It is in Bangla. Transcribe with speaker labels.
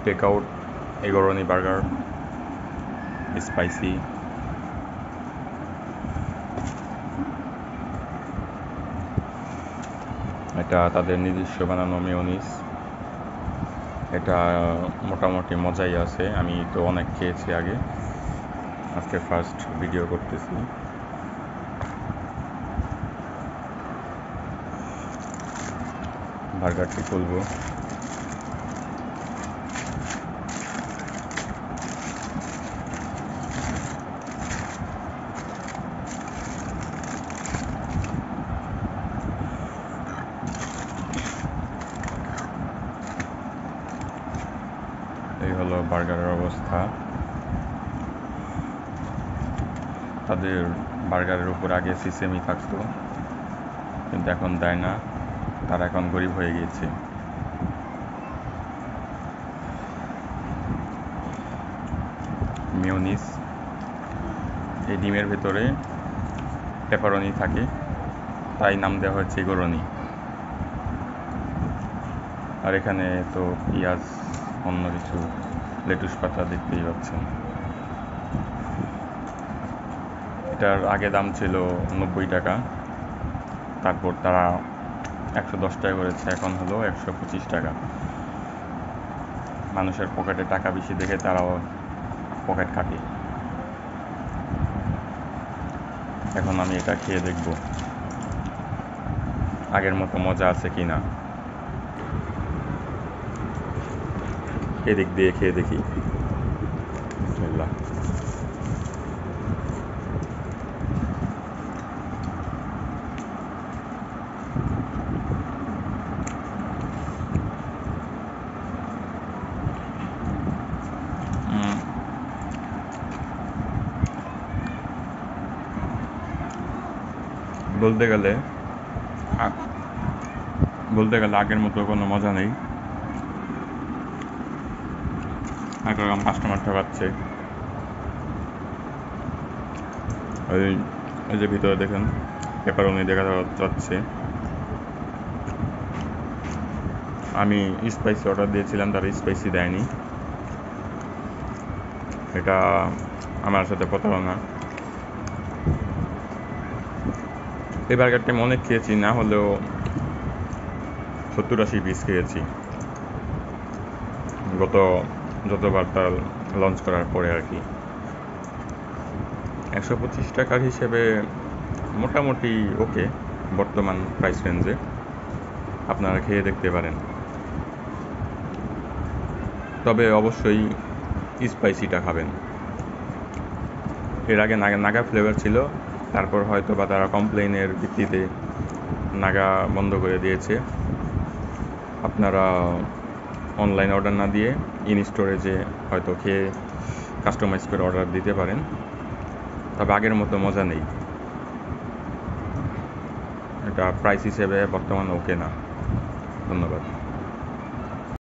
Speaker 1: টেক আউট এগরনি বার্গার স্পাইসি। এটা তাদের নিজস্ব বানানো মেয়োনিজ। এটা মোটামুটি মজাই আছে, আমি তো অনেক খেয়েছি আগে, আজকে ফার্স্ট ভিডিও করতেছি। বার্গারটি খুলবো। এই হলো বার্গারের অবস্থা। তাদের বার্গারের উপর আগে সিসেমি থাকতো, কিন্তু এখন দেয় না, তারা এখন গরিব হয়ে গিয়েছে। মেয়োনিজ, এই ডিমের ভেতরে পেপারনি থাকে, তাই নাম দেওয়া হয়েছে এগরনি। আর এখানে তো পেঁয়াজ, অন্য কিছু লেটুস পাতা দেখতেই পাচ্ছেন। এটার আগে দাম ছিল 90 টাকা, তারপর তারা 110 টাকা করেছে, এখন হলো 125 টাকা। মানুষের পকেটে টাকা বেশি দেখে তারাও পকেট কাটে। এখন আমি এটা খেয়ে দেখব আগের মতো মজা আছে কি না। এদিক দিয়ে খেয়ে দেখি। বিসমিল্লাহ। বলতে গেলে আগের মতো কোনো মজা নেই। এখন কাস্টমার ঠকাচ্ছে। এই যে ভিতরে দেখেন পেপারনি দেখা যাচ্ছে। আমি স্পাইসি অর্ডার দিয়েছিলাম, তারা স্পাইসি দেয়নি। এটা আমার সাথে প্রতারণা। এই বার্গারটি আমি অনেক খেয়েছি, না হলেও 70-80 পিস খেয়েছি যতবার তার লঞ্চ করার পরে আর কি। 125 টাকার হিসেবে মোটামুটি ওকে, বর্তমান প্রাইস রেঞ্জে। আপনারা খেয়ে দেখতে পারেন, তবে অবশ্যই স্পাইসিটা খাবেন। এর আগে নাগা ফ্লেভার ছিল, তারপর হয়তো বা তারা কমপ্লেইনের ভিত্তিতে নাগা বন্ধ করে দিয়েছে। আপনারা অনলাইন অর্ডার না দিয়ে ইন স্টোরেজে হয়তো খেয়ে কাস্টমাইজ করে অর্ডার দিতে পারেন, তবে আগের মতো মজা নেই। এটা প্রাইস হিসেবে বর্তমানে ওকে না। ধন্যবাদ।